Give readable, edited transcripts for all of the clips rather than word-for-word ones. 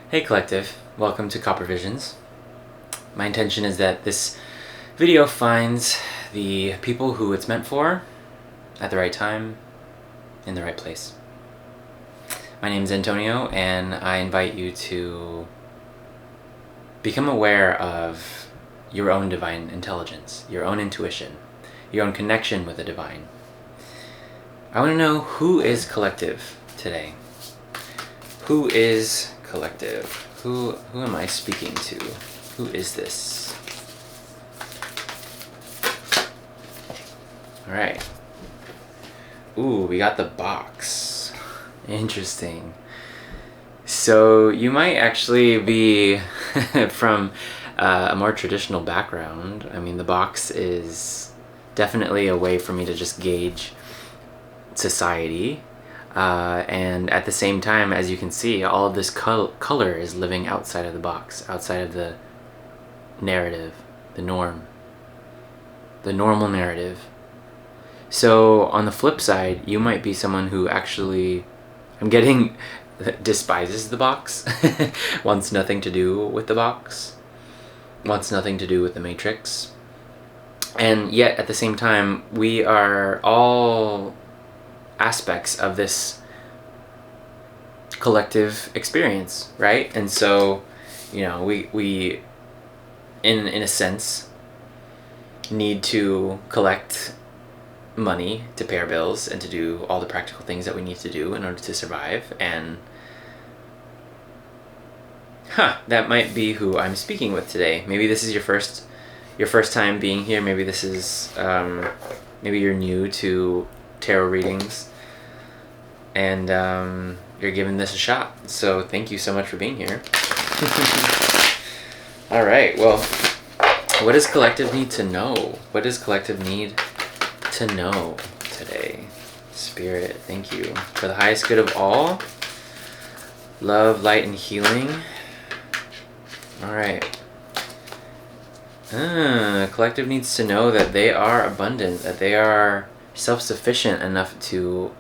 Hey Collective, welcome to Copper Visions. My intention is that this video finds the people who it's meant for at the right time, in the right place. My name is Antonio, and I invite you to become aware of your own divine intelligence, your own intuition, your own connection with the divine. I want to know who is collective today. Who is collective? Who am I speaking to? Who is this? All right. Ooh, we got the box. Interesting. So you might actually be from a more traditional background. I mean, the box is definitely a way for me to just gauge society. And at the same time, as you can see, all of this color is living outside of the box, outside of the narrative, the normal narrative. So on the flip side, you might be someone who actually, I'm getting, despises the box, wants nothing to do with the box, wants nothing to do with the matrix. And yet at the same time, we are all aspects of this collective experience, right? And so, you know, we in a sense need to collect money to pay our bills and to do all the practical things that we need to do in order to survive. And that might be who I'm speaking with today. Maybe this is your first time being here. Maybe this is maybe you're new to tarot readings, and you're giving this a shot. So thank you so much for being here. All right, well, what does collective need to know? What does collective need to know today? Spirit, thank you. For the highest good of all, love, light, and healing. All right. Collective needs to know that they are abundant, that they are self-sufficient enough to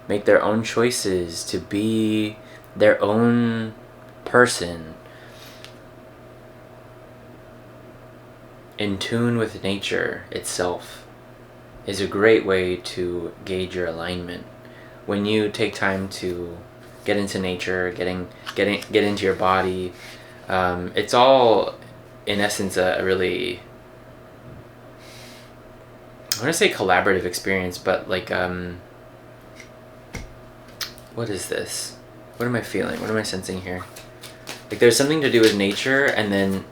make their own choices, to be their own person, in tune with nature itself, is a great way to gauge your alignment. When you take time to get into nature, get into your body, it's all in essence a really, I want to say collaborative experience, but like, what is this? What am I feeling? What am I sensing here? Like there's something to do with nature and then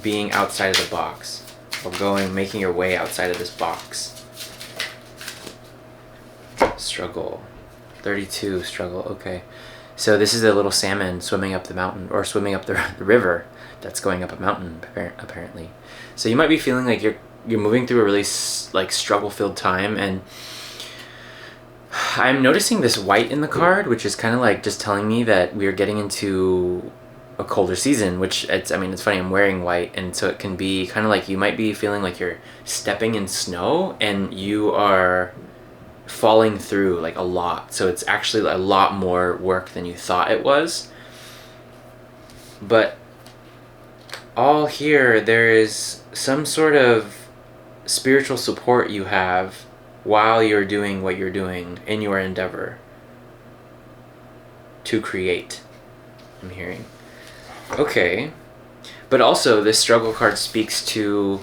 being outside of the box, or making your way outside of this box. Struggle. 32, struggle, okay. So this is a little salmon swimming up the mountain, or swimming up the river that's going up a mountain, apparently. So you might be feeling like you're moving through a really like struggle-filled time, and I'm noticing this white in the card, which is kind of like just telling me that we're getting into a colder season, which it's funny, I'm wearing white, and so it can be kind of like you might be feeling like you're stepping in snow and you are falling through like a lot. So it's actually a lot more work than you thought it was. But all here, there is some sort of spiritual support you have while you're doing what you're doing in your endeavor to create, I'm hearing. Okay. But also, this struggle card speaks to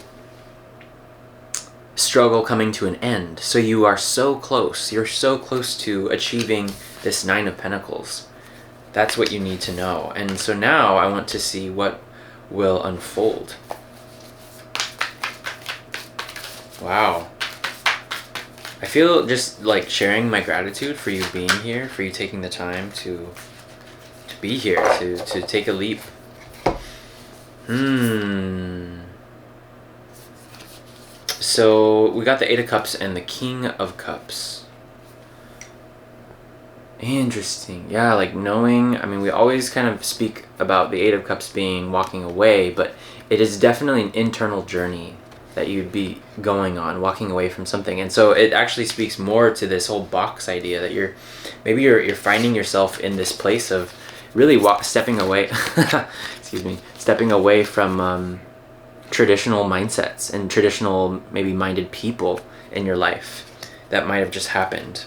struggle coming to an end. So you are so close. You're so close to achieving this 9 of Pentacles. That's what you need to know. And so now I want to see what will unfold. Wow. I feel just like sharing my gratitude for you being here, for you taking the time to be here, to take a leap. So we got the 8 of Cups and the King of Cups. Interesting. Yeah, like knowing, we always kind of speak about the 8 of Cups being walking away, but it is definitely an internal journey that you'd be going on, walking away from something. And so it actually speaks more to this whole box idea that you're finding yourself in this place of really stepping away stepping away from traditional mindsets and traditional maybe minded people in your life that might have just happened,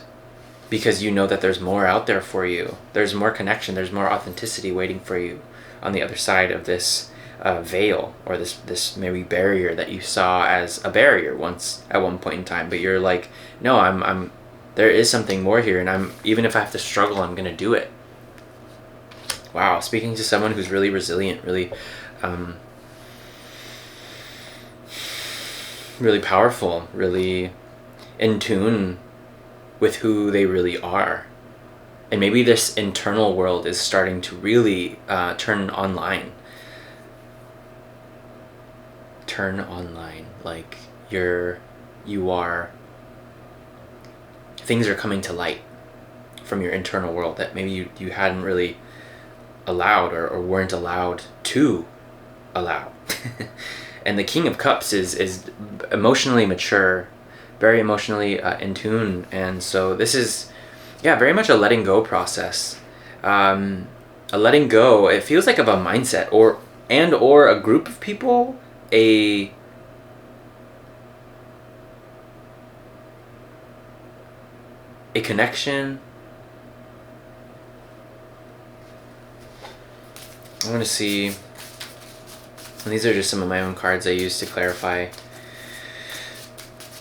because you know that there's more out there for you. There's more connection, there's more authenticity waiting for you on the other side of this veil, or this maybe barrier that you saw as a barrier once at one point in time, but you're like, no, I'm there is something more here, and even if I have to struggle, I'm gonna do it. Wow, speaking to someone who's really resilient, really really powerful, really in tune with who they really are. And maybe this internal world is starting to really turn online. Like things are coming to light from your internal world that maybe you hadn't really allowed or weren't allowed to allow. And the King of Cups is emotionally mature, very emotionally in tune, and so this is very much a letting go process. A letting go, it feels like, of a mindset or a group of people, a connection. I want to see, and these are just some of my own cards I use to clarify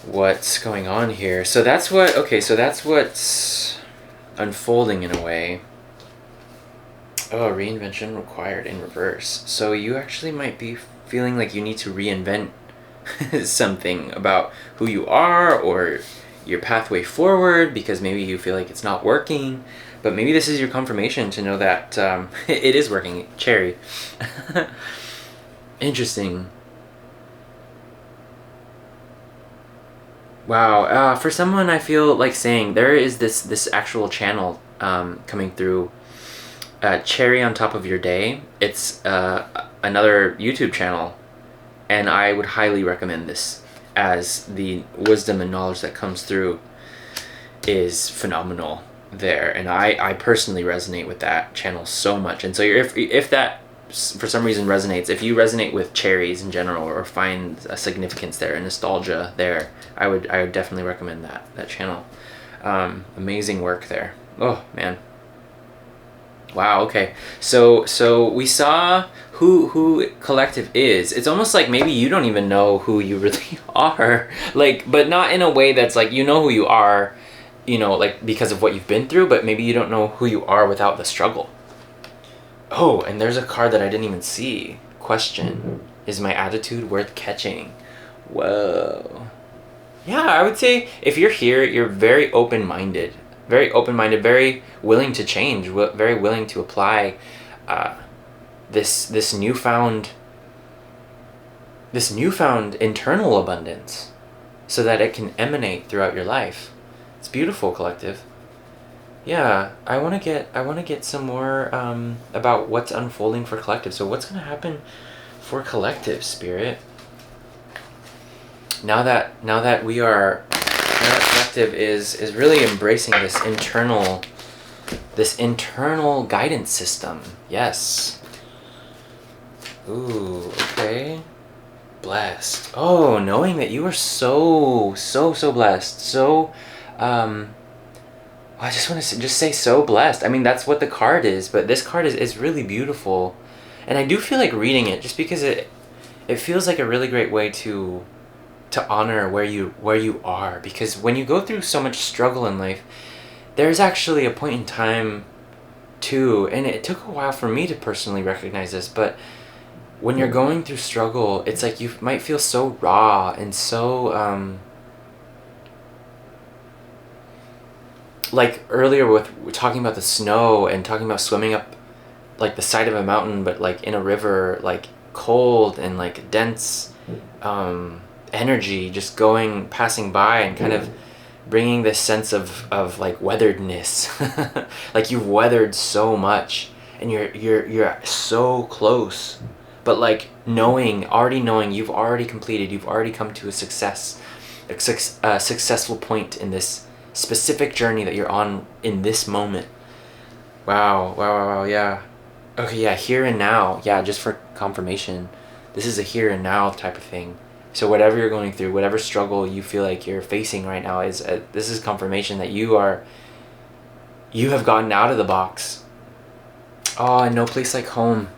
what's going on here. So that's what's unfolding in a way. Oh, reinvention required in reverse. So you actually might be feeling like you need to reinvent something about who you are or your pathway forward, because maybe you feel like it's not working. But maybe this is your confirmation to know that it is working. Cherry. Interesting. Wow. For someone, I feel like saying there is this actual channel coming through. Cherry on top of your day. It's another YouTube channel, and I would highly recommend this, as the wisdom and knowledge that comes through is phenomenal there, and I personally resonate with that channel so much. And so if that for some reason resonates, if you resonate with cherries in general or find a significance there, a nostalgia there, I would definitely recommend that channel. Amazing work there. Oh man. Wow, okay. So we saw who Collective is. It's almost like maybe you don't even know who you really are. Like, but not in a way that's like, you know who you are, like because of what you've been through, but maybe you don't know who you are without the struggle. Oh, and there's a card that I didn't even see. Question: is my attitude worth catching? Whoa. Yeah, I would say if you're here, you're very open-minded, very willing to change, very willing to apply this newfound internal abundance so that it can emanate throughout your life. It's beautiful, Collective. Yeah, I want to get some more about what's unfolding for Collective. So what's going to happen for Collective, Spirit? Now that we are, now that Collective is really embracing this internal guidance system. Yes. Ooh, okay. Blessed. Oh, knowing that you are so blessed. So, I just want to just say so blessed. I mean, that's what the card is, but this card is really beautiful. And I do feel like reading it just because it feels like a really great way to honor where you are, because when you go through so much struggle in life, there's actually a point in time too, and it took a while for me to personally recognize this, but when you're going through struggle, it's like you might feel so raw and so like earlier with talking about the snow and talking about swimming up like the side of a mountain, but like in a river, like cold and like dense energy just passing by and kind of bringing this sense of like weatheredness. Like you've weathered so much and you're so close, but like already knowing you've already completed, you've already come to a successful point in this specific journey that you're on in this moment. Wow, yeah. Okay, yeah, here and now. Yeah, just for confirmation. This is a here and now type of thing. So whatever you're going through, whatever struggle you feel like you're facing right now is this is confirmation that you have gotten out of the box. Oh, no place like home.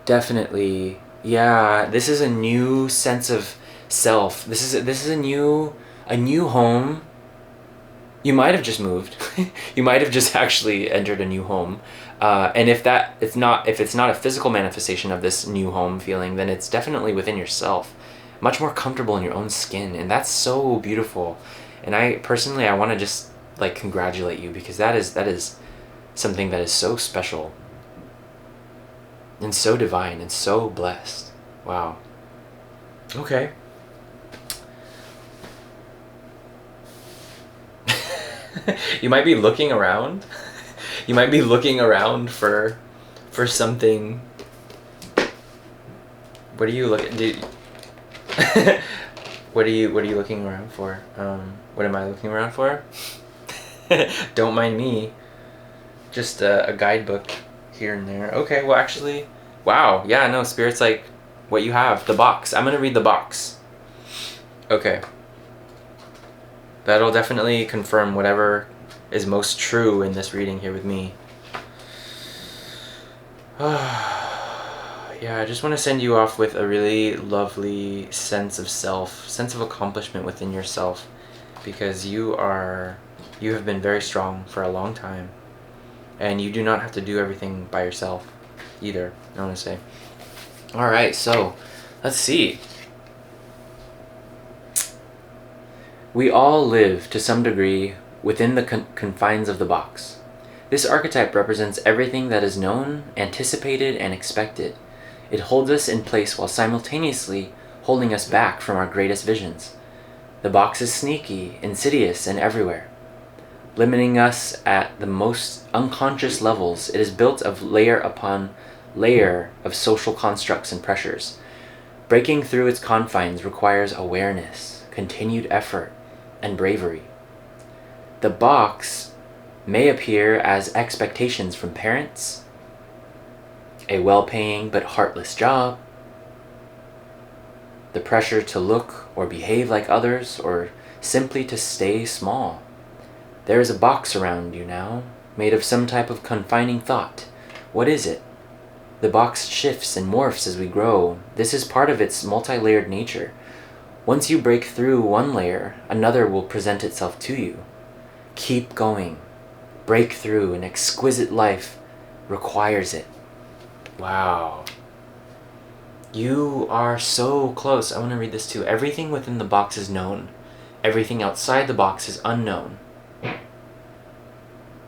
Definitely. Yeah, this is a new sense of self. This is a new home. You might have just moved. You might have just actually entered a new home. And if it's not a physical manifestation of this new home feeling, then it's definitely within yourself. Much more comfortable in your own skin, and that's so beautiful. And I personally, I want to just like congratulate you, because that is something that is so special and so divine and so blessed. Wow. Okay. You might be looking around. You might be looking around for something. What are you looking? What are you looking around for? What am I looking around for? Don't mind me. Just a guidebook here and there. Okay, well actually, wow, yeah, no, Spirit's like, what you have, the box. I'm gonna read the box. Okay. That'll definitely confirm whatever is most true in this reading here with me. Yeah, I just want to send you off with a really lovely sense of self, sense of accomplishment within yourself, because you have been very strong for a long time, and you do not have to do everything by yourself either, I want to say. All right, so let's see. We all live to some degree within the confines of the box. This archetype represents everything that is known, anticipated, and expected. It holds us in place while simultaneously holding us back from our greatest visions. The box is sneaky, insidious, and everywhere. Limiting us at the most unconscious levels, it is built of layer upon layer of social constructs and pressures. Breaking through its confines requires awareness, continued effort, and bravery. The box may appear as expectations from parents, a well-paying but heartless job, the pressure to look or behave like others, or simply to stay small. There is a box around you now, made of some type of confining thought. What is it? The box shifts and morphs as we grow. This is part of its multi-layered nature. Once you break through one layer, another will present itself to you. Keep going. Break through. An exquisite life requires it. Wow. You are so close. I want to read this too. Everything within the box is known. Everything outside the box is unknown.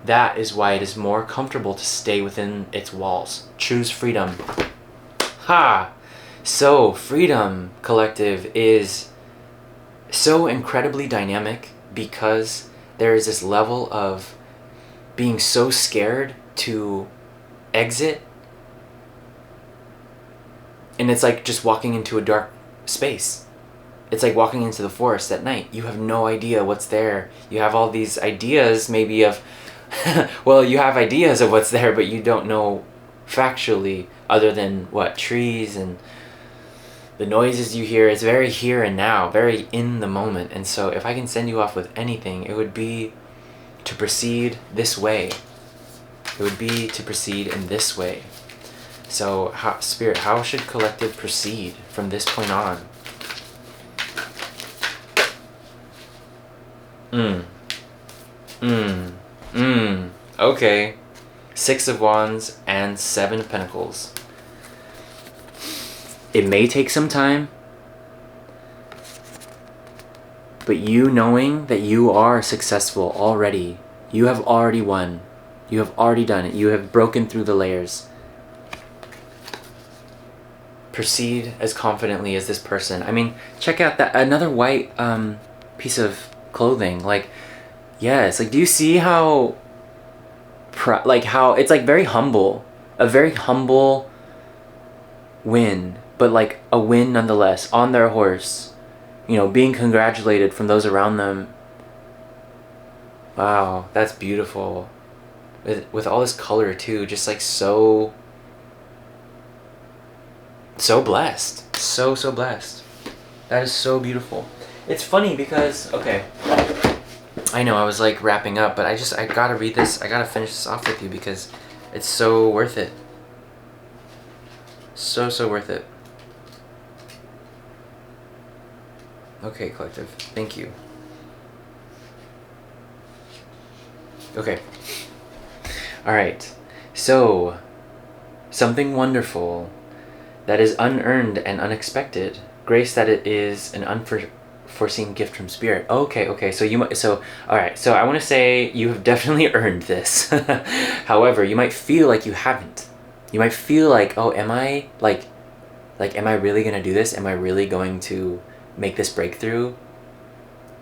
That is why it is more comfortable to stay within its walls. Choose freedom. Ha! So, Freedom Collective is so incredibly dynamic because there is this level of being so scared to exit. And it's like just walking into a dark space. It's like walking into the forest at night. You have no idea what's there. You have all these ideas maybe of, well, you have ideas of what's there, but you don't know factually other than what, trees and the noises you hear. It's very here and now, very in the moment. And so if I can send you off with anything, it would be to proceed this way. It would be to proceed in this way. So, Spirit, how should Collective proceed from this point on? Okay. 6 of Wands and 7 of Pentacles. It may take some time, but you knowing that you are successful already, you have already won, you have already done it, you have broken through the layers. Proceed as confidently as this person. I mean, check out that another white piece of clothing. Like, yes, like, do you see how how it's like very humble, a very humble win, but like a win nonetheless, on their horse, you know, being congratulated from those around them. Wow, that's beautiful. with all this color too, just like so blessed. So blessed. That is so beautiful. It's funny because, okay, I know I was like wrapping up, but I gotta read this. I gotta finish this off with you because it's so worth it. So worth it. Okay, collective. Thank you. Okay. Alright. So, something wonderful that is unearned and unexpected. Grace that it is an unforeseen gift from Spirit. Okay. So alright. So I want to say you have definitely earned this. However, you might feel like you haven't. You might feel like, oh, am I am I really going to do this? Am I really going to make this breakthrough?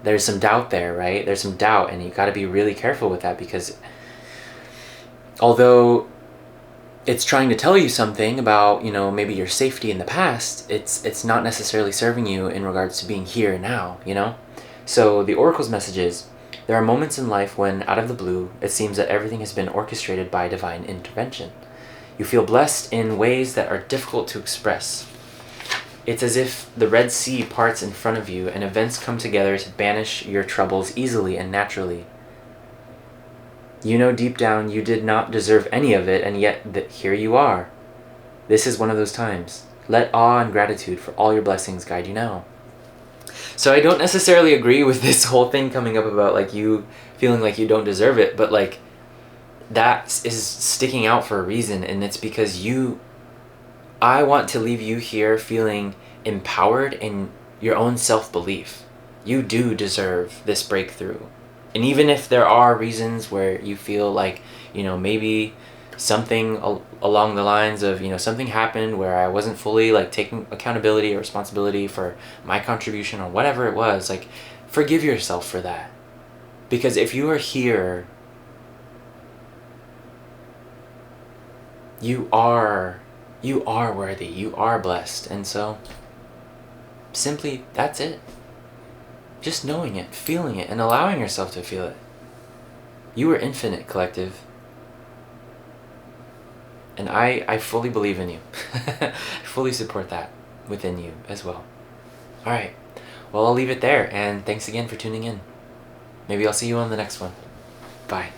There's some doubt there, right? There's some doubt, and you got to be really careful with that, because although it's trying to tell you something about, maybe your safety in the past, it's not necessarily serving you in regards to being here now, So the Oracle's message is, there are moments in life when, out of the blue, it seems that everything has been orchestrated by divine intervention. You feel blessed in ways that are difficult to express. It's as if the Red Sea parts in front of you and events come together to banish your troubles easily and naturally. You know deep down you did not deserve any of it, and yet here you are. This is one of those times. Let awe and gratitude for all your blessings guide you now. So I don't necessarily agree with this whole thing coming up about you feeling like you don't deserve it, but that is sticking out for a reason, and it's because I want to leave you here feeling empowered in your own self-belief. You do deserve this breakthrough. And even if there are reasons where you feel like, maybe something along the lines of, something happened where I wasn't fully taking accountability or responsibility for my contribution or whatever it was, forgive yourself for that. Because if you are here, you are worthy, you are blessed. And so simply, that's it. Just knowing it, feeling it, and allowing yourself to feel it. You are infinite, collective. And I fully believe in you. I fully support that within you as well. Alright, well, I'll leave it there, and thanks again for tuning in. Maybe I'll see you on the next one. Bye.